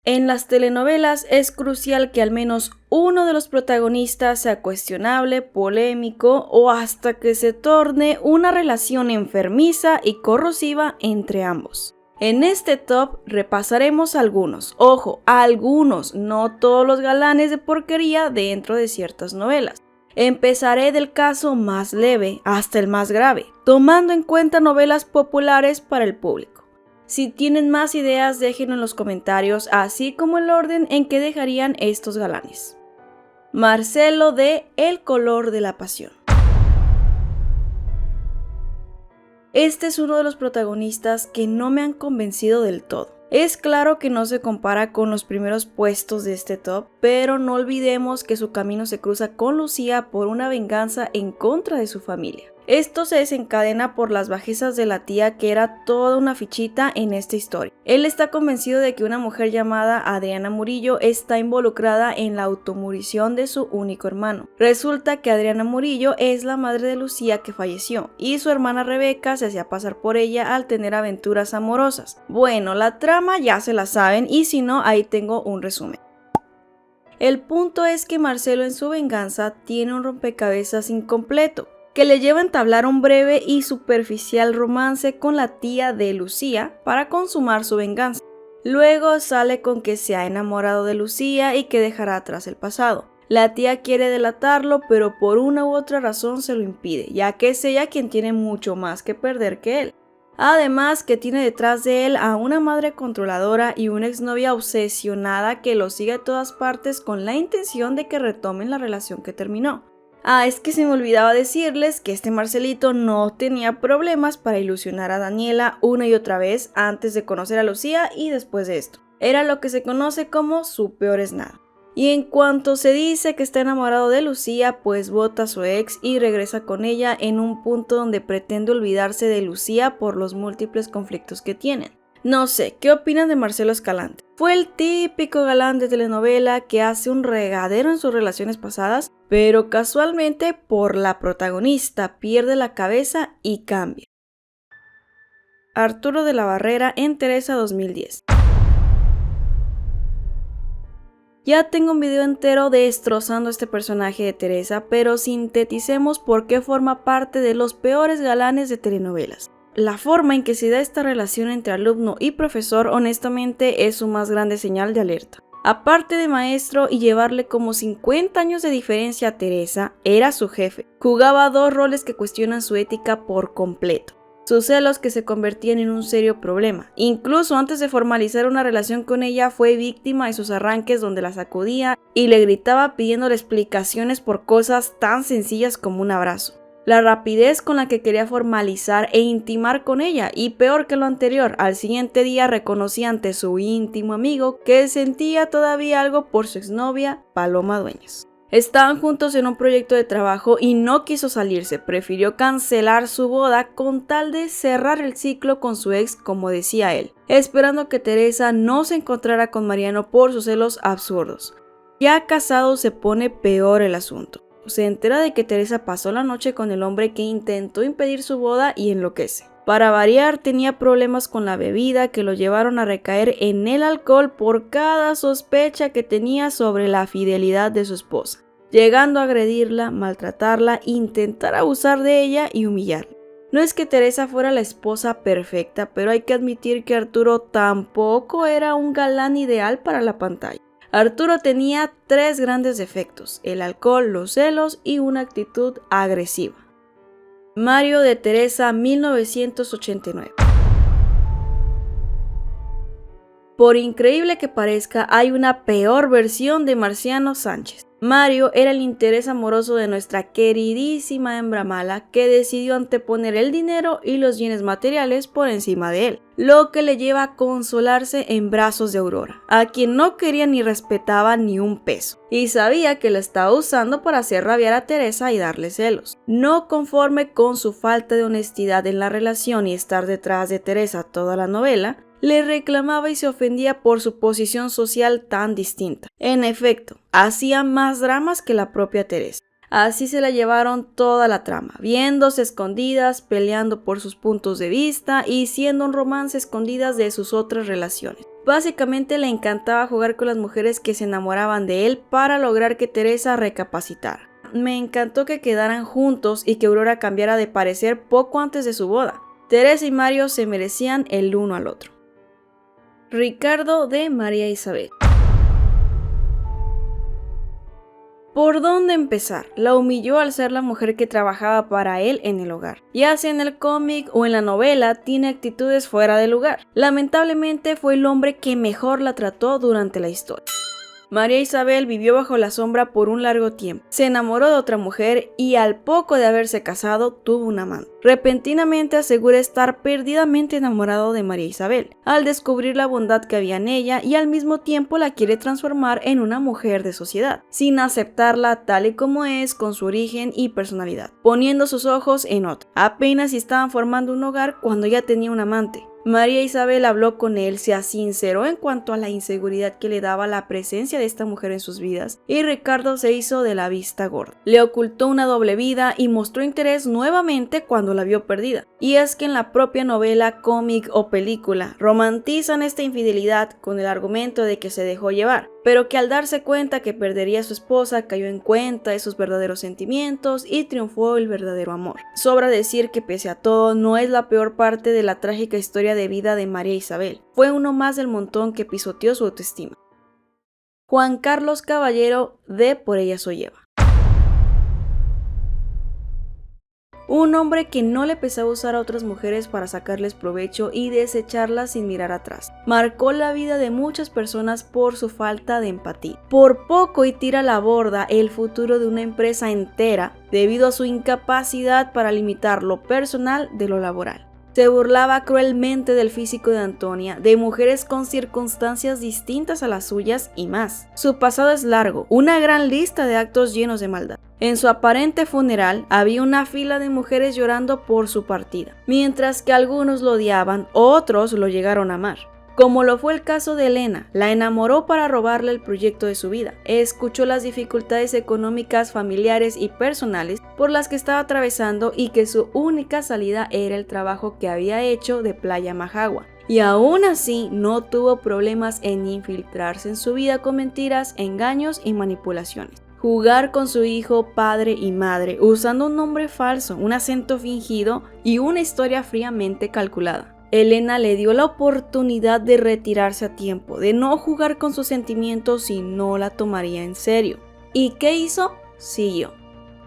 En las telenovelas es crucial que al menos uno de los protagonistas sea cuestionable, polémico o hasta que se torne una relación enfermiza y corrosiva entre ambos. En este top repasaremos algunos, ojo, algunos, no todos los galanes de porquería dentro de ciertas novelas. Empezaré del caso más leve hasta el más grave, tomando en cuenta novelas populares para el público. Si tienen más ideas, déjenlo en los comentarios, así como el orden en que dejarían estos galanes. Marcelo de El color de la pasión. Este es uno de los protagonistas que no me han convencido del todo. Es claro que no se compara con los primeros puestos de este top, pero no olvidemos que su camino se cruza con Lucía por una venganza en contra de su familia. Esto se desencadena por las bajezas de la tía, que era toda una fichita en esta historia. Él está convencido de que una mujer llamada Adriana Murillo está involucrada en la automurición de su único hermano. Resulta que Adriana Murillo es la madre de Lucía que falleció y su hermana Rebeca se hacía pasar por ella al tener aventuras amorosas. Bueno, la trama ya se la saben y si no, ahí tengo un resumen. El punto es que Marcelo en su venganza tiene un rompecabezas incompleto, que le lleva a entablar un breve y superficial romance con la tía de Lucía para consumar su venganza. Luego sale con que se ha enamorado de Lucía y que dejará atrás el pasado. La tía quiere delatarlo, pero por una u otra razón se lo impide, ya que es ella quien tiene mucho más que perder que él. Además que tiene detrás de él a una madre controladora y una exnovia obsesionada que lo sigue a todas partes con la intención de que retomen la relación que terminó. Es que se me olvidaba decirles que este Marcelito no tenía problemas para ilusionar a Daniela una y otra vez antes de conocer a Lucía y después de esto. Era lo que se conoce como su peor es nada. Y en cuanto se dice que está enamorado de Lucía, pues bota a su ex y regresa con ella en un punto donde pretende olvidarse de Lucía por los múltiples conflictos que tienen. No sé, ¿qué opinan de Marcelo Escalante? Fue el típico galán de telenovela que hace un regadero en sus relaciones pasadas, pero casualmente por la protagonista pierde la cabeza y cambia. Arturo de la Barrera en Teresa 2010. Ya tengo un video entero destrozando este personaje de Teresa, pero sinteticemos por qué forma parte de los peores galanes de telenovelas. La forma en que se da esta relación entre alumno y profesor honestamente es su más grande señal de alerta. Aparte de maestro y llevarle como 50 años de diferencia a Teresa, era su jefe. Jugaba dos roles que cuestionan su ética por completo. Sus celos que se convertían en un serio problema. Incluso antes de formalizar una relación con ella fue víctima de sus arranques donde la sacudía y le gritaba pidiéndole explicaciones por cosas tan sencillas como un abrazo. La rapidez con la que quería formalizar e intimar con ella, y peor que lo anterior, al siguiente día reconocía ante su íntimo amigo que sentía todavía algo por su exnovia, Paloma Dueñas. Estaban juntos en un proyecto de trabajo y no quiso salirse, prefirió cancelar su boda con tal de cerrar el ciclo con su ex, como decía él, esperando que Teresa no se encontrara con Mariano por sus celos absurdos. Ya casado se pone peor el asunto. Se entera de que Teresa pasó la noche con el hombre que intentó impedir su boda y enloquece. Para variar, tenía problemas con la bebida que lo llevaron a recaer en el alcohol por cada sospecha que tenía sobre la fidelidad de su esposa, llegando a agredirla, maltratarla, intentar abusar de ella y humillarla. No es que Teresa fuera la esposa perfecta, pero hay que admitir que Arturo tampoco era un galán ideal para la pantalla. Arturo tenía 3 grandes defectos: el alcohol, los celos y una actitud agresiva. Mario de Teresa 1989. Por increíble que parezca, hay una peor versión de Marciano Sánchez. Mario era el interés amoroso de nuestra queridísima hembra mala que decidió anteponer el dinero y los bienes materiales por encima de él, lo que le lleva a consolarse en brazos de Aurora, a quien no quería ni respetaba ni un peso, y sabía que la estaba usando para hacer rabiar a Teresa y darle celos. No conforme con su falta de honestidad en la relación y estar detrás de Teresa toda la novela, le reclamaba y se ofendía por su posición social tan distinta. En efecto, hacía más dramas que la propia Teresa. Así se la llevaron toda la trama, viéndose escondidas, peleando por sus puntos de vista y siendo un romance escondidas de sus otras relaciones. Básicamente le encantaba jugar con las mujeres que se enamoraban de él para lograr que Teresa recapacitara. Me encantó que quedaran juntos y que Aurora cambiara de parecer poco antes de su boda. Teresa y Mario se merecían el uno al otro. Ricardo de María Isabel. ¿Por dónde empezar? La humilló al ser la mujer que trabajaba para él en el hogar. Ya sea en el cómic o en la novela, tiene actitudes fuera de lugar. Lamentablemente fue el hombre que mejor la trató durante la historia. María Isabel vivió bajo la sombra por un largo tiempo. Se enamoró de otra mujer y al poco de haberse casado tuvo un amante. Repentinamente asegura estar perdidamente enamorado de María Isabel, al descubrir la bondad que había en ella y al mismo tiempo la quiere transformar en una mujer de sociedad, sin aceptarla tal y como es con su origen y personalidad, poniendo sus ojos en otra. Apenas si estaban formando un hogar cuando ya tenía un amante. María Isabel habló con él, se sinceró en cuanto a la inseguridad que le daba la presencia de esta mujer en sus vidas, y Ricardo se hizo de la vista gorda. Le ocultó una doble vida y mostró interés nuevamente cuando la vio perdida. Y es que en la propia novela, cómic o película romantizan esta infidelidad con el argumento de que se dejó llevar, pero que al darse cuenta que perdería a su esposa cayó en cuenta de sus verdaderos sentimientos y triunfó el verdadero amor. Sobra decir que pese a todo no es la peor parte de la trágica historia de vida de María Isabel, fue uno más del montón que pisoteó su autoestima. Juan Carlos Caballero de Por ella soy Eva. Un hombre que no le pesaba usar a otras mujeres para sacarles provecho y desecharlas sin mirar atrás. Marcó la vida de muchas personas por su falta de empatía. Por poco y tira a la borda el futuro de una empresa entera debido a su incapacidad para limitar lo personal de lo laboral. Se burlaba cruelmente del físico de Antonia, de mujeres con circunstancias distintas a las suyas y más. Su pasado es largo, una gran lista de actos llenos de maldad. En su aparente funeral había una fila de mujeres llorando por su partida, mientras que algunos lo odiaban, otros lo llegaron a amar. Como lo fue el caso de Elena, la enamoró para robarle el proyecto de su vida. Escuchó las dificultades económicas, familiares y personales por las que estaba atravesando y que su única salida era el trabajo que había hecho de Playa Majagua. Y aún así no tuvo problemas en infiltrarse en su vida con mentiras, engaños y manipulaciones. Jugar con su hijo, padre y madre usando un nombre falso, un acento fingido y una historia fríamente calculada. Elena le dio la oportunidad de retirarse a tiempo, de no jugar con sus sentimientos y no la tomaría en serio. ¿Y qué hizo? Siguió.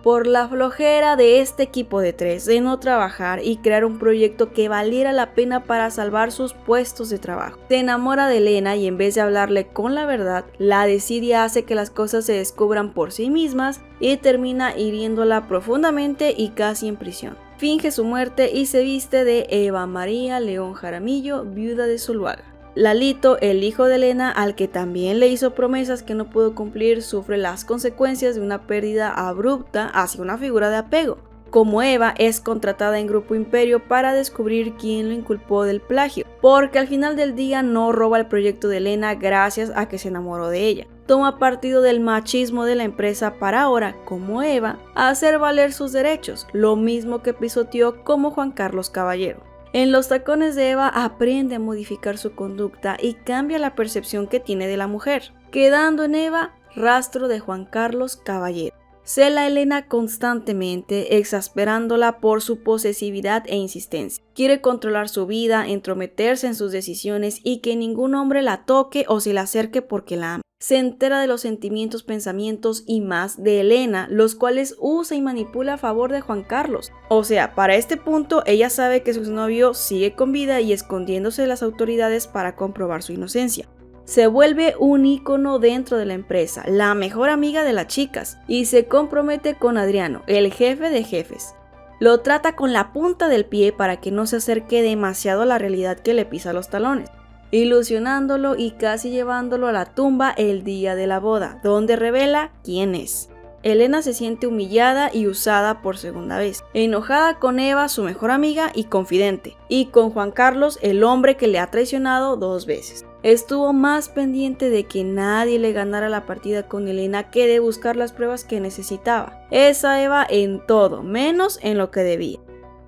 Por la flojera de este equipo de tres de no trabajar y crear un proyecto que valiera la pena para salvar sus puestos de trabajo. Se enamora de Elena y en vez de hablarle con la verdad, la desidia hace que las cosas se descubran por sí mismas y termina hiriéndola profundamente y casi en prisión. Finge su muerte y se viste de Eva María León Jaramillo, viuda de Zuluaga. Lalito, el hijo de Elena, al que también le hizo promesas que no pudo cumplir, sufre las consecuencias de una pérdida abrupta hacia una figura de apego. Como Eva, es contratada en Grupo Imperio para descubrir quién lo inculpó del plagio, porque al final del día no roba el proyecto de Elena gracias a que se enamoró de ella. Toma partido del machismo de la empresa para ahora, como Eva, hacer valer sus derechos, lo mismo que pisoteó como Juan Carlos Caballero. En los tacones de Eva aprende a modificar su conducta y cambia la percepción que tiene de la mujer, quedando en Eva rastro de Juan Carlos Caballero. Cela a Elena constantemente, exasperándola por su posesividad e insistencia. Quiere controlar su vida, entrometerse en sus decisiones y que ningún hombre la toque o se le acerque porque la ama. Se entera de los sentimientos, pensamientos y más de Elena, los cuales usa y manipula a favor de Juan Carlos. O sea, para este punto ella sabe que su exnovio sigue con vida y escondiéndose de las autoridades para comprobar su inocencia. Se vuelve un ícono dentro de la empresa, la mejor amiga de las chicas, y se compromete con Adriano, el jefe de jefes. Lo trata con la punta del pie para que no se acerque demasiado a la realidad que le pisa los talones, ilusionándolo y casi llevándolo a la tumba el día de la boda, donde revela quién es. Elena se siente humillada y usada por segunda vez, enojada con Eva, su mejor amiga y confidente, y con Juan Carlos, el hombre que le ha traicionado 2 veces. Estuvo más pendiente de que nadie le ganara la partida con Elena que de buscar las pruebas que necesitaba. Esa Eva en todo, menos en lo que debía.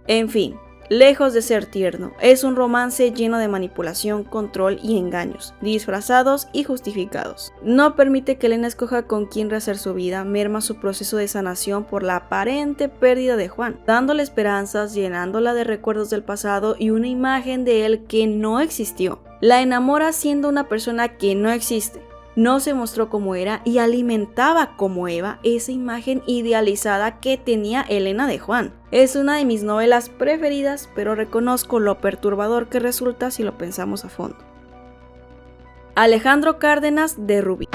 En fin, Lejos de ser tierno, es un romance lleno de manipulación, control y engaños, disfrazados y justificados. No permite que Elena escoja con quién rehacer su vida, merma su proceso de sanación por la aparente pérdida de Juan, dándole esperanzas, llenándola de recuerdos del pasado y una imagen de él que no existió. La enamora siendo una persona que no existe. No se mostró como era y alimentaba como Eva esa imagen idealizada que tenía Elena de Juan. Es una de mis novelas preferidas, pero reconozco lo perturbador que resulta si lo pensamos a fondo. Alejandro Cárdenas de Rubí.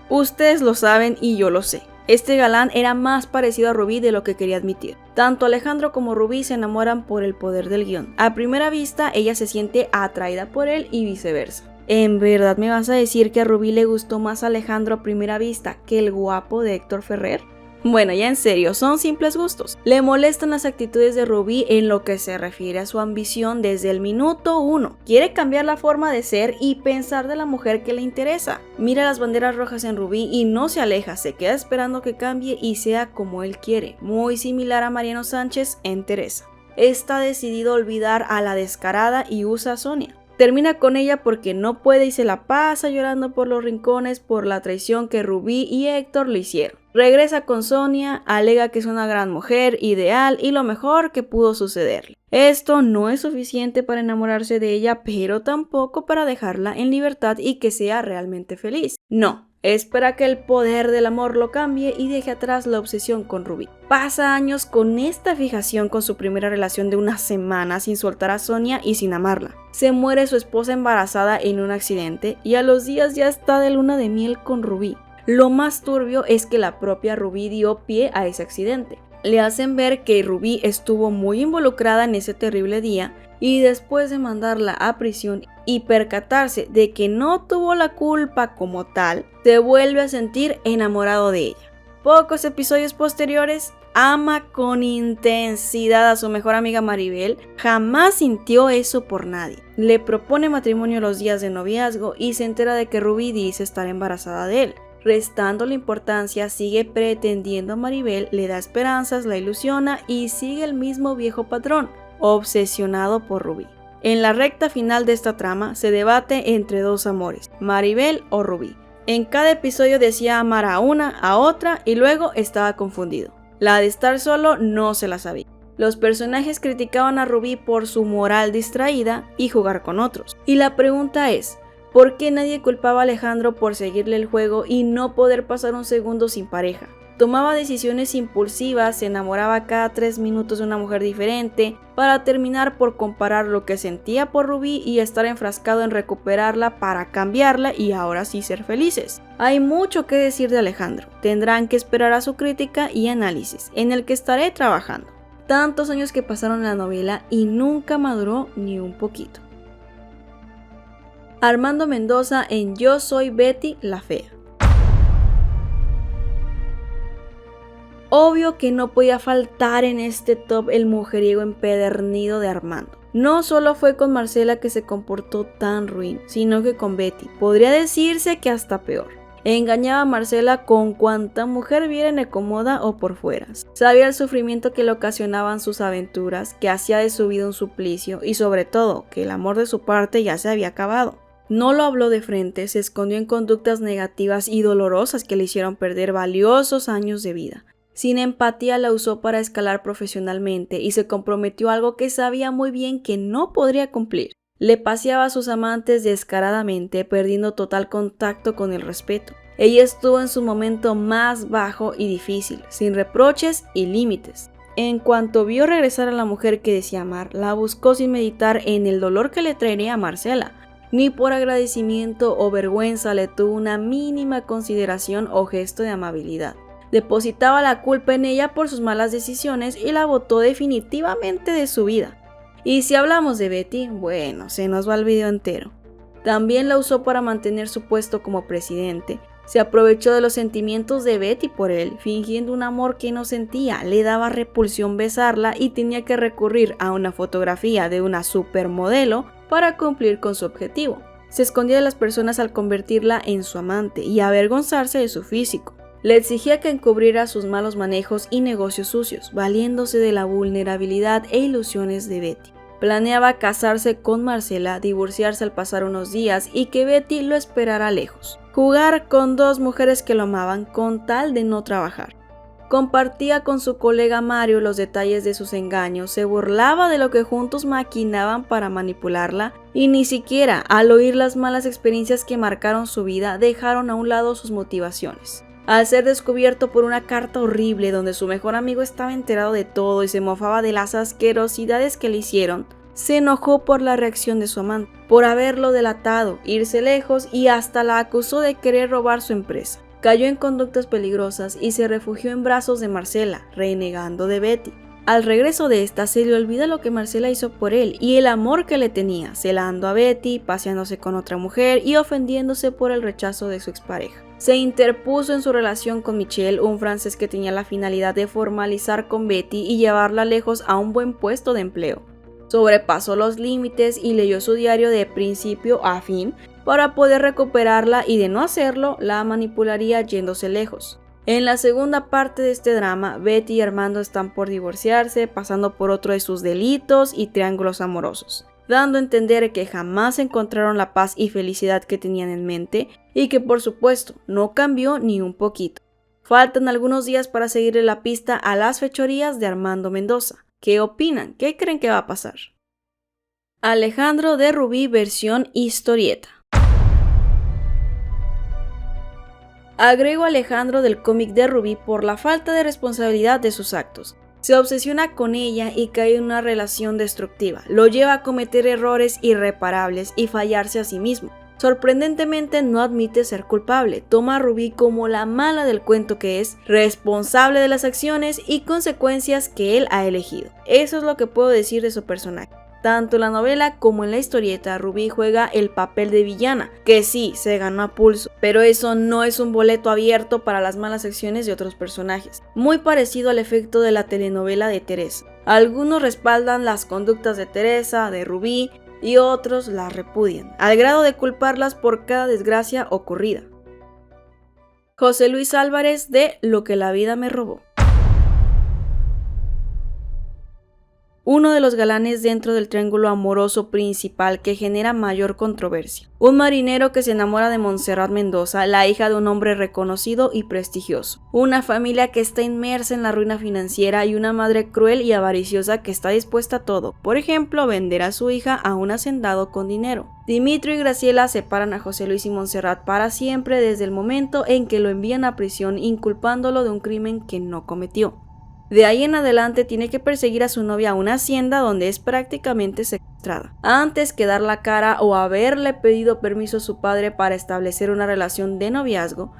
Ustedes lo saben y yo lo sé. Este galán era más parecido a Rubí de lo que quería admitir. Tanto Alejandro como Rubí se enamoran por el poder del guión. A primera vista, ella se siente atraída por él y viceversa. ¿En verdad me vas a decir que a Rubí le gustó más Alejandro a primera vista que el guapo de Héctor Ferrer? Bueno, ya en serio, son simples gustos. Le molestan las actitudes de Rubí en lo que se refiere a su ambición desde el minuto 1. Quiere cambiar la forma de ser y pensar de la mujer que le interesa. Mira las banderas rojas en Rubí y no se aleja, se queda esperando que cambie y sea como él quiere, muy similar a Mariano Sánchez en Teresa. Está decidido a olvidar a la descarada y usa a Sonia. Termina con ella porque no puede y se la pasa llorando por los rincones por la traición que Rubí y Héctor le hicieron. Regresa con Sonia, alega que es una gran mujer, ideal y lo mejor que pudo sucederle. Esto no es suficiente para enamorarse de ella, pero tampoco para dejarla en libertad y que sea realmente feliz. No, espera que el poder del amor lo cambie y deje atrás la obsesión con Rubí. Pasa años con esta fijación con su primera relación de una semana sin soltar a Sonia y sin amarla. Se muere su esposa embarazada en un accidente y a los días ya está de luna de miel con Rubí. Lo más turbio es que la propia Rubí dio pie a ese accidente. Le hacen ver que Rubí estuvo muy involucrada en ese terrible día y después de mandarla a prisión y percatarse de que no tuvo la culpa como tal, se vuelve a sentir enamorado de ella. Pocos episodios posteriores, ama con intensidad a su mejor amiga Maribel, jamás sintió eso por nadie. Le propone matrimonio los días de noviazgo y se entera de que Rubí dice estar embarazada de él. Restando la importancia, sigue pretendiendo a Maribel, le da esperanzas, la ilusiona y sigue el mismo viejo patrón, obsesionado por Rubí. En la recta final de esta trama se debate entre dos amores, Maribel o Rubí. En cada episodio decía amar a una, a otra y luego estaba confundido. La de estar solo no se la sabía. Los personajes criticaban a Rubí por su moral distraída y jugar con otros. Y la pregunta es, ¿por qué nadie culpaba a Alejandro por seguirle el juego y no poder pasar un segundo sin pareja? Tomaba decisiones impulsivas, se enamoraba cada 3 minutos de una mujer diferente, para terminar por comparar lo que sentía por Rubí y estar enfrascado en recuperarla para cambiarla y ahora sí ser felices. Hay mucho que decir de Alejandro, tendrán que esperar a su crítica y análisis, en el que estaré trabajando. Tantos años que pasaron en la novela y nunca maduró ni un poquito. Armando Mendoza en Yo soy Betty la Fea. Obvio que no podía faltar en este top el mujeriego empedernido de Armando. No solo fue con Marcela que se comportó tan ruin, sino que con Betty. Podría decirse que hasta peor. Engañaba a Marcela con cuanta mujer viera en Ecomoda o por fuera. Sabía el sufrimiento que le ocasionaban sus aventuras, que hacía de su vida un suplicio y sobre todo que el amor de su parte ya se había acabado. No lo habló de frente, se escondió en conductas negativas y dolorosas que le hicieron perder valiosos años de vida. Sin empatía la usó para escalar profesionalmente y se comprometió a algo que sabía muy bien que no podría cumplir. Le paseaba a sus amantes descaradamente, perdiendo total contacto con el respeto. Ella estuvo en su momento más bajo y difícil, sin reproches y límites. En cuanto vio regresar a la mujer que decía amar, la buscó sin meditar en el dolor que le traería a Marcela. Ni por agradecimiento o vergüenza le tuvo una mínima consideración o gesto de amabilidad. Depositaba la culpa en ella por sus malas decisiones y la botó definitivamente de su vida. Y si hablamos de Betty, bueno, se nos va el video entero. También la usó para mantener su puesto como presidente. Se aprovechó de los sentimientos de Betty por él, fingiendo un amor que no sentía, le daba repulsión besarla y tenía que recurrir a una fotografía de una supermodelo para cumplir con su objetivo. Se escondía de las personas al convertirla en su amante y avergonzarse de su físico. Le exigía que encubriera sus malos manejos y negocios sucios, valiéndose de la vulnerabilidad e ilusiones de Betty. Planeaba casarse con Marcela, divorciarse al pasar unos días y que Betty lo esperara lejos. Jugar con dos mujeres que lo amaban con tal de no trabajar. Compartía con su colega Mario los detalles de sus engaños, se burlaba de lo que juntos maquinaban para manipularla y ni siquiera, al oír las malas experiencias que marcaron su vida, dejaron a un lado sus motivaciones. Al ser descubierto por una carta horrible donde su mejor amigo estaba enterado de todo y se mofaba de las asquerosidades que le hicieron, se enojó por la reacción de su amante, por haberlo delatado, irse lejos y hasta la acusó de querer robar su empresa. Cayó en conductas peligrosas y se refugió en brazos de Marcela, renegando de Betty. Al regreso de esta se le olvida lo que Marcela hizo por él y el amor que le tenía, celando a Betty, paseándose con otra mujer y ofendiéndose por el rechazo de su expareja. Se interpuso en su relación con Michel, un francés que tenía la finalidad de formalizar con Betty y llevarla lejos a un buen puesto de empleo. Sobrepasó los límites y leyó su diario de principio a fin para poder recuperarla y de no hacerlo, la manipularía yéndose lejos. En la segunda parte de este drama, Betty y Armando están por divorciarse, pasando por otro de sus delitos y triángulos amorosos, dando a entender que jamás encontraron la paz y felicidad que tenían en mente y que por supuesto no cambió ni un poquito. Faltan algunos días para seguirle la pista a las fechorías de Armando Mendoza. ¿Qué opinan? ¿Qué creen que va a pasar? Alejandro de Rubí versión historieta. Agrego a Alejandro del cómic de Rubí por la falta de responsabilidad de sus actos. Se obsesiona con ella y cae en una relación destructiva. Lo lleva a cometer errores irreparables y fallarse a sí mismo. Sorprendentemente no admite ser culpable, toma a Rubí como la mala del cuento que es, responsable de las acciones y consecuencias que él ha elegido. Eso es lo que puedo decir de su personaje. Tanto en la novela como en la historieta, Rubí juega el papel de villana, que sí, se ganó a pulso, pero eso no es un boleto abierto para las malas acciones de otros personajes. Muy parecido al efecto de la telenovela de Teresa. Algunos respaldan las conductas de Teresa, de Rubí, y otros las repudian, al grado de culparlas por cada desgracia ocurrida. José Luis Álvarez de Lo que la vida me robó. Uno de los galanes dentro del triángulo amoroso principal que genera mayor controversia. Un marinero que se enamora de Montserrat Mendoza, la hija de un hombre reconocido y prestigioso. Una familia que está inmersa en la ruina financiera y una madre cruel y avariciosa que está dispuesta a todo. Por ejemplo, vender a su hija a un hacendado con dinero. Dimitrio y Graciela separan a José Luis y Montserrat para siempre desde el momento en que lo envían a prisión inculpándolo de un crimen que no cometió. De ahí en adelante tiene que perseguir a su novia a una hacienda donde es prácticamente secuestrada, antes que dar la cara o haberle pedido permiso a su padre para establecer una relación de noviazgo.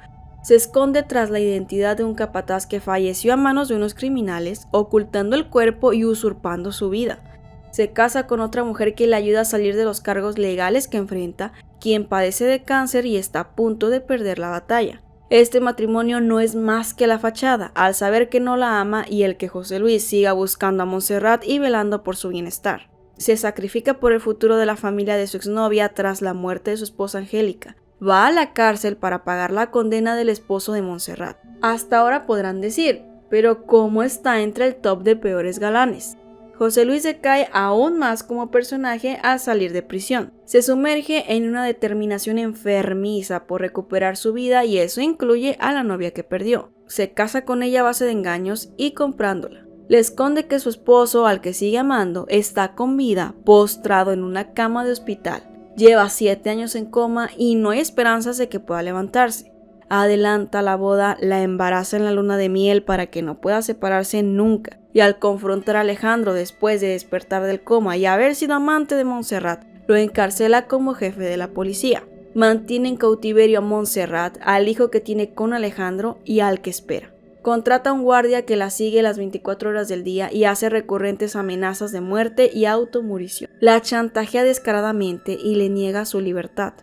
Se esconde tras la identidad de un capataz que falleció a manos de unos criminales, ocultando el cuerpo y usurpando su vida. Se casa con otra mujer que le ayuda a salir de los cargos legales que enfrenta, quien padece de cáncer y está a punto de perder la batalla. Este matrimonio no es más que la fachada, al saber que no la ama y el que José Luis siga buscando a Montserrat y velando por su bienestar. Se sacrifica por el futuro de la familia de su exnovia tras la muerte de su esposa Angélica. Va a la cárcel para pagar la condena del esposo de Montserrat. Hasta ahora podrán decir, pero ¿cómo está entre el top de peores galanes? José Luis decae aún más como personaje al salir de prisión. Se sumerge en una determinación enfermiza por recuperar su vida y eso incluye a la novia que perdió. Se casa con ella a base de engaños y comprándola. Le esconde que su esposo, al que sigue amando, está con vida, postrado en una cama de hospital. Lleva 7 años en coma y no hay esperanzas de que pueda levantarse. Adelanta la boda, la embaraza en la luna de miel para que no pueda separarse nunca. Y al confrontar a Alejandro después de despertar del coma y haber sido amante de Montserrat, lo encarcela como jefe de la policía. Mantiene en cautiverio a Montserrat, al hijo que tiene con Alejandro y al que espera. Contrata a un guardia que la sigue las 24 horas del día y hace recurrentes amenazas de muerte y automurición. La chantajea descaradamente y le niega su libertad.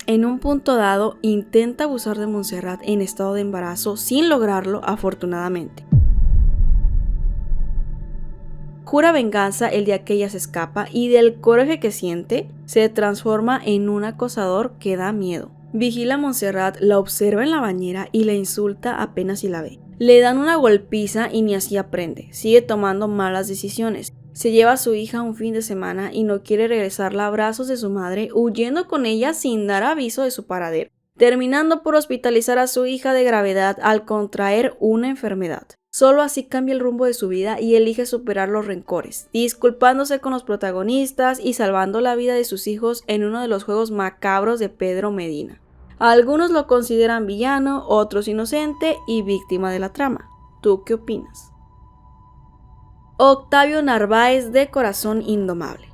En un punto dado, intenta abusar de Montserrat en estado de embarazo sin lograrlo, afortunadamente. Jura venganza el día que ella se escapa y del coraje que siente, se transforma en un acosador que da miedo. Vigila a Montserrat, la observa en la bañera y la insulta apenas si la ve. Le dan una golpiza y ni así aprende, sigue tomando malas decisiones. Se lleva a su hija un fin de semana y no quiere regresarla a brazos de su madre, huyendo con ella sin dar aviso de su paradero, terminando por hospitalizar a su hija de gravedad al contraer una enfermedad. Solo así cambia el rumbo de su vida y elige superar los rencores, disculpándose con los protagonistas y salvando la vida de sus hijos en uno de los juegos macabros de Pedro Medina. Algunos lo consideran villano, otros inocente y víctima de la trama. ¿Tú qué opinas? Octavio Narváez de Corazón Indomable.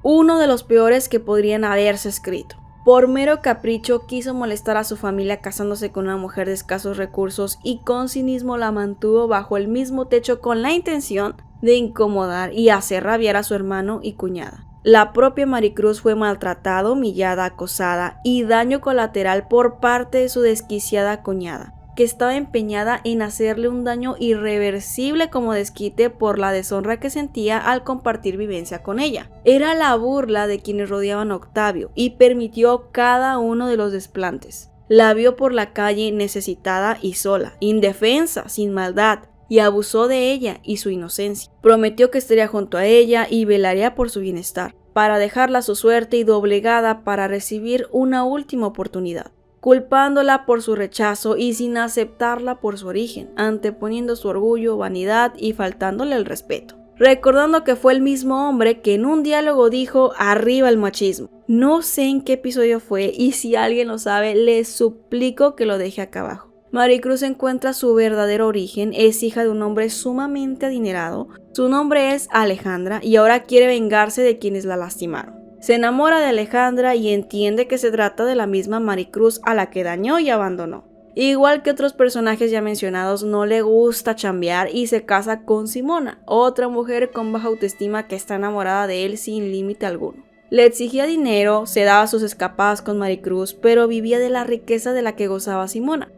Uno de los peores que podrían haberse escrito. Por mero capricho quiso molestar a su familia casándose con una mujer de escasos recursos y con cinismo la mantuvo bajo el mismo techo con la intención de incomodar y hacer rabiar a su hermano y cuñada. La propia Maricruz fue maltratada, humillada, acosada y daño colateral por parte de su desquiciada cuñada, que estaba empeñada en hacerle un daño irreversible como desquite por la deshonra que sentía al compartir vivencia con ella. Era la burla de quienes rodeaban a Octavio y permitió cada uno de los desplantes. La vio por la calle necesitada y sola, indefensa, sin maldad, y abusó de ella y su inocencia. Prometió que estaría junto a ella y velaría por su bienestar, para dejarla a su suerte y doblegada para recibir una última oportunidad, culpándola por su rechazo y sin aceptarla por su origen, anteponiendo su orgullo, vanidad y faltándole el respeto. Recordando que fue el mismo hombre que en un diálogo dijo "arriba el machismo". No sé en qué episodio fue y si alguien lo sabe, les suplico que lo deje acá abajo. Maricruz encuentra su verdadero origen, es hija de un hombre sumamente adinerado, su nombre es Alejandra y ahora quiere vengarse de quienes la lastimaron. Se enamora de Alejandra y entiende que se trata de la misma Maricruz a la que dañó y abandonó. Igual que otros personajes ya mencionados, no le gusta chambear y se casa con Simona, otra mujer con baja autoestima que está enamorada de él sin límite alguno. Le exigía dinero, se daba sus escapadas con Maricruz, pero vivía de la riqueza de la que gozaba Simona.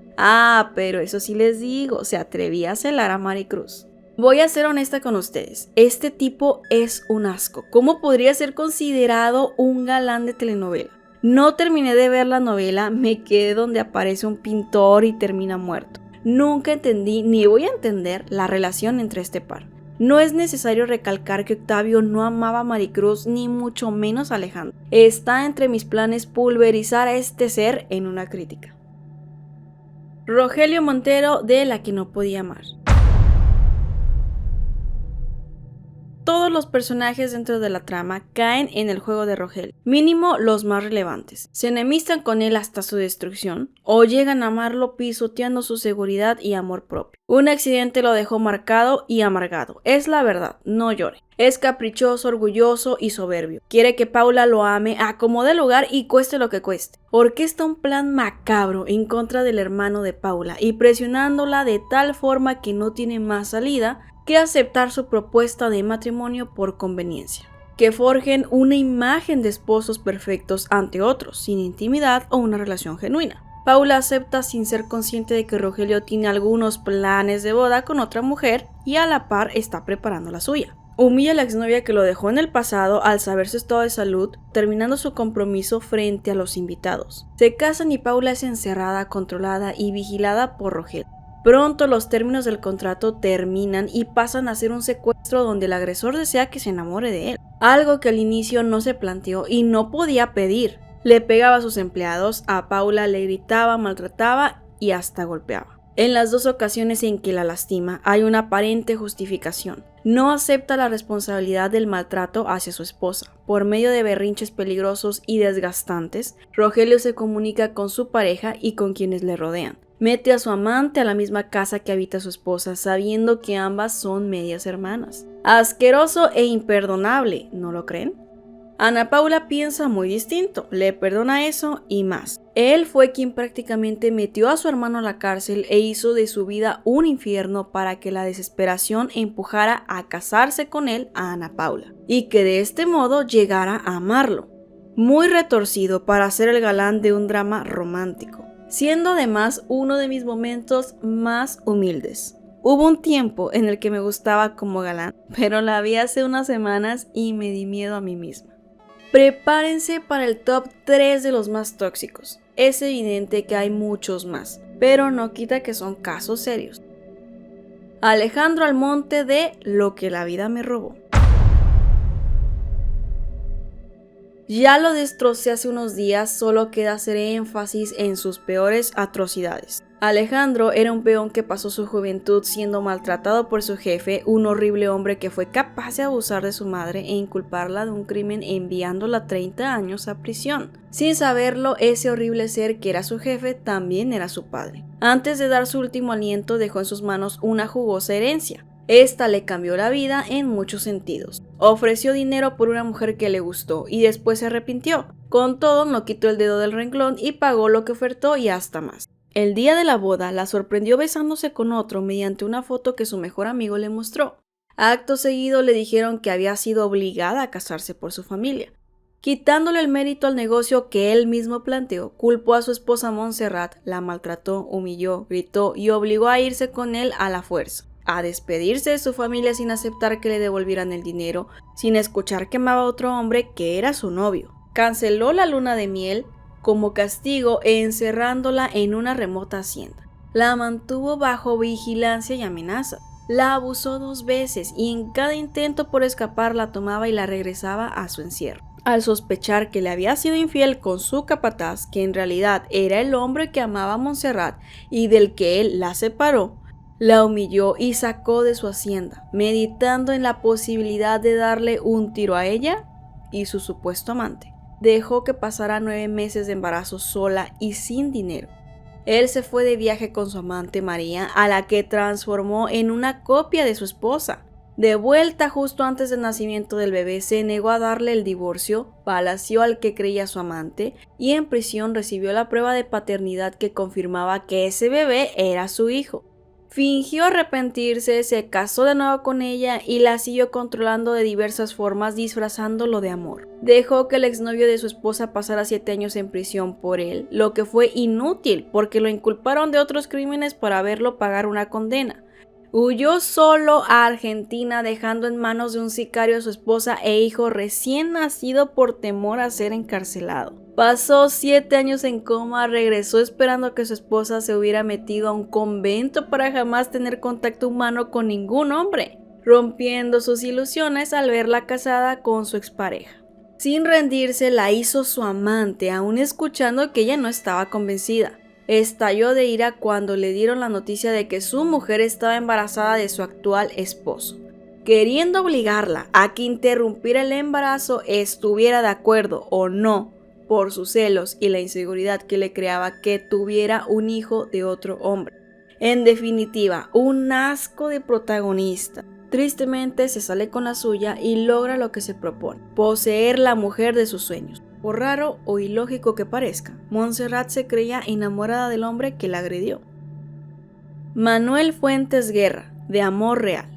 Pero eso sí les digo, se atrevía a celar a Maricruz. Voy a ser honesta con ustedes, este tipo es un asco. ¿Cómo podría ser considerado un galán de telenovela? No terminé de ver la novela, me quedé donde aparece un pintor y termina muerto. Nunca entendí ni voy a entender la relación entre este par. No es necesario recalcar que Octavio no amaba a Maricruz ni mucho menos a Alejandra. Está entre mis planes pulverizar a este ser en una crítica. Rogelio Montero de La que no podía amar. Todos los personajes dentro de la trama caen en el juego de Rogelio, mínimo los más relevantes. Se enemistan con él hasta su destrucción o llegan a amarlo pisoteando su seguridad y amor propio. Un accidente lo dejó marcado y amargado, es la verdad, no llore. Es caprichoso, orgulloso y soberbio. Quiere que Paula lo ame a como dé lugar y cueste lo que cueste. Orquesta un plan macabro en contra del hermano de Paula y presionándola de tal forma que no tiene más salida que aceptar su propuesta de matrimonio por conveniencia. Que forjen una imagen de esposos perfectos ante otros, sin intimidad o una relación genuina. Paula acepta sin ser consciente de que Rogelio tiene algunos planes de boda con otra mujer y a la par está preparando la suya. Humilla a la exnovia que lo dejó en el pasado al saber su estado de salud, terminando su compromiso frente a los invitados. Se casan y Paula es encerrada, controlada y vigilada por Rogelio. Pronto los términos del contrato terminan y pasan a ser un secuestro donde el agresor desea que se enamore de él. Algo que al inicio no se planteó y no podía pedir. Le pegaba a sus empleados, a Paula le gritaba, maltrataba y hasta golpeaba. En las dos ocasiones en que la lastima hay una aparente justificación. No acepta la responsabilidad del maltrato hacia su esposa. Por medio de berrinches peligrosos y desgastantes, Rogelio se comunica con su pareja y con quienes le rodean. Mete a su amante a la misma casa que habita su esposa, sabiendo que ambas son medias hermanas. Asqueroso e imperdonable, ¿no lo creen? Ana Paula piensa muy distinto, le perdona eso y más. Él fue quien prácticamente metió a su hermano a la cárcel e hizo de su vida un infierno para que la desesperación empujara a casarse con él a Ana Paula y que de este modo llegara a amarlo. Muy retorcido para ser el galán de un drama romántico, siendo además uno de mis momentos más humildes. Hubo un tiempo en el que me gustaba como galán, pero la vi hace unas semanas y me di miedo a mí misma. Prepárense para el top 3 de los más tóxicos. Es evidente que hay muchos más, pero no quita que son casos serios. Alejandro Almonte de Lo que la vida me robó. Ya lo destrocé hace unos días, solo queda hacer énfasis en sus peores atrocidades. Alejandro era un peón que pasó su juventud siendo maltratado por su jefe, un horrible hombre que fue capaz de abusar de su madre e inculparla de un crimen enviándola 30 años a prisión. Sin saberlo, ese horrible ser que era su jefe también era su padre. Antes de dar su último aliento, dejó en sus manos una jugosa herencia. Esta le cambió la vida en muchos sentidos. Ofreció dinero por una mujer que le gustó y después se arrepintió. Con todo, no quitó el dedo del renglón y pagó lo que ofertó y hasta más. El día de la boda la sorprendió besándose con otro mediante una foto que su mejor amigo le mostró. Acto seguido le dijeron que había sido obligada a casarse por su familia. Quitándole el mérito al negocio que él mismo planteó, culpó a su esposa Montserrat, la maltrató, humilló, gritó y obligó a irse con él a la fuerza. A despedirse de su familia sin aceptar que le devolvieran el dinero, sin escuchar que amaba a otro hombre que era su novio. Canceló la luna de miel como castigo encerrándola en una remota hacienda. La mantuvo bajo vigilancia y amenaza. La abusó 2 veces y en cada intento por escapar la tomaba y la regresaba a su encierro. Al sospechar que le había sido infiel con su capataz, que en realidad era el hombre que amaba a Montserrat y del que él la separó, la humilló y sacó de su hacienda, meditando en la posibilidad de darle un tiro a ella y su supuesto amante. Dejó que pasara 9 meses de embarazo sola y sin dinero. Él se fue de viaje con su amante María, a la que transformó en una copia de su esposa. De vuelta justo antes del nacimiento del bebé, se negó a darle el divorcio, balació al que creía su amante y en prisión recibió la prueba de paternidad que confirmaba que ese bebé era su hijo. Fingió arrepentirse, se casó de nuevo con ella y la siguió controlando de diversas formas disfrazándolo de amor. Dejó que el exnovio de su esposa pasara 7 años en prisión por él, lo que fue inútil porque lo inculparon de otros crímenes para verlo pagar una condena. Huyó solo a Argentina dejando en manos de un sicario a su esposa e hijo recién nacido por temor a ser encarcelado. Pasó 7 años en coma, regresó esperando que su esposa se hubiera metido a un convento para jamás tener contacto humano con ningún hombre, rompiendo sus ilusiones al verla casada con su expareja. Sin rendirse, la hizo su amante, aún escuchando que ella no estaba convencida. Estalló de ira cuando le dieron la noticia de que su mujer estaba embarazada de su actual esposo. Queriendo obligarla a que interrumpiera el embarazo, estuviera de acuerdo o no, por sus celos y la inseguridad que le creaba que tuviera un hijo de otro hombre. En definitiva, un asco de protagonista. Tristemente se sale con la suya y logra lo que se propone, poseer la mujer de sus sueños. Por raro o ilógico que parezca, Montserrat se creía enamorada del hombre que la agredió. Manuel Fuentes Guerra, de Amor Real.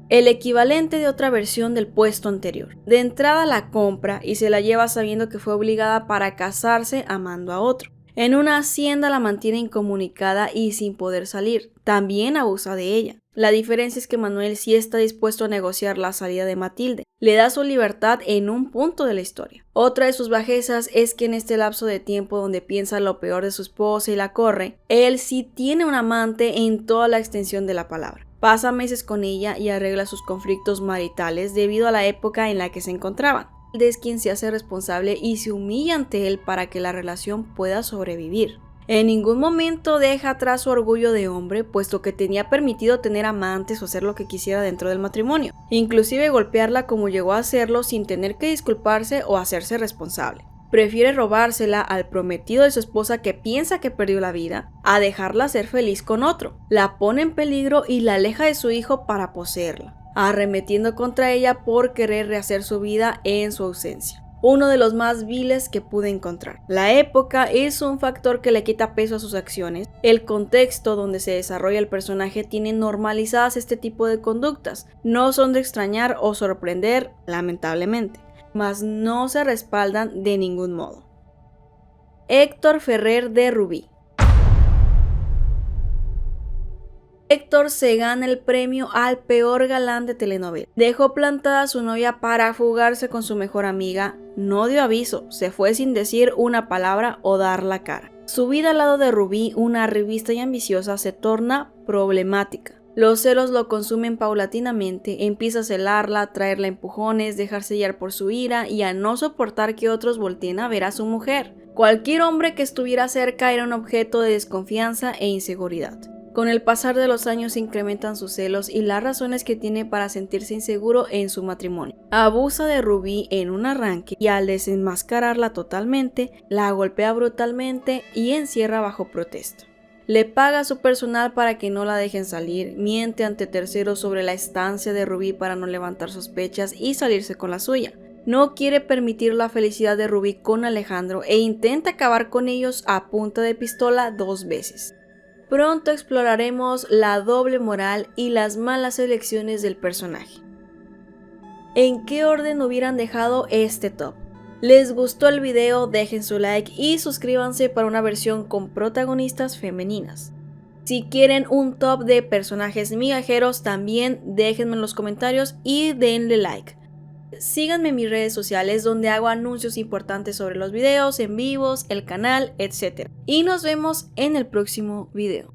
El equivalente de otra versión del puesto anterior. De entrada la compra y se la lleva sabiendo que fue obligada para casarse amando a otro. En una hacienda la mantiene incomunicada y sin poder salir. También abusa de ella. La diferencia es que Manuel sí está dispuesto a negociar la salida de Matilde. Le da su libertad en un punto de la historia. Otra de sus bajezas es que en este lapso de tiempo donde piensa lo peor de su esposa y la corre, él sí tiene un amante en toda la extensión de la palabra. Pasa meses con ella y arregla sus conflictos maritales debido a la época en la que se encontraban. Él es quien se hace responsable y se humilla ante él para que la relación pueda sobrevivir. En ningún momento deja atrás su orgullo de hombre, puesto que tenía permitido tener amantes o hacer lo que quisiera dentro del matrimonio, inclusive golpearla como llegó a hacerlo sin tener que disculparse o hacerse responsable. Prefiere robársela al prometido de su esposa que piensa que perdió la vida, a dejarla ser feliz con otro. La pone en peligro y la aleja de su hijo para poseerla, arremetiendo contra ella por querer rehacer su vida en su ausencia. Uno de los más viles que pude encontrar. La época es un factor que le quita peso a sus acciones. El contexto donde se desarrolla el personaje tiene normalizadas este tipo de conductas. No son de extrañar o sorprender, lamentablemente, mas no se respaldan de ningún modo. Héctor Ferrer de Rubí. Héctor se gana el premio al peor galán de telenovela. Dejó plantada a su novia para fugarse con su mejor amiga, no dio aviso, se fue sin decir una palabra o dar la cara. Su vida al lado de Rubí, una revista y ambiciosa, se torna problemática. Los celos lo consumen paulatinamente, empieza a celarla, traerla empujones, dejarse guiar por su ira y a no soportar que otros volteen a ver a su mujer. Cualquier hombre que estuviera cerca era un objeto de desconfianza e inseguridad. Con el pasar de los años se incrementan sus celos y las razones que tiene para sentirse inseguro en su matrimonio. Abusa de Rubí en un arranque y al desenmascararla totalmente, la golpea brutalmente y encierra bajo protesta. Le paga a su personal para que no la dejen salir, miente ante terceros sobre la estancia de Rubí para no levantar sospechas y salirse con la suya. No quiere permitir la felicidad de Rubí con Alejandro e intenta acabar con ellos a punta de pistola 2 veces. Pronto exploraremos la doble moral y las malas elecciones del personaje. ¿En qué orden hubieran dejado este top? ¿Les gustó el video? Dejen su like y suscríbanse para una versión con protagonistas femeninas. Si quieren un top de personajes migajeros, también déjenme en los comentarios y denle like. Síganme en mis redes sociales donde hago anuncios importantes sobre los videos, en vivos, el canal, etc. Y nos vemos en el próximo video.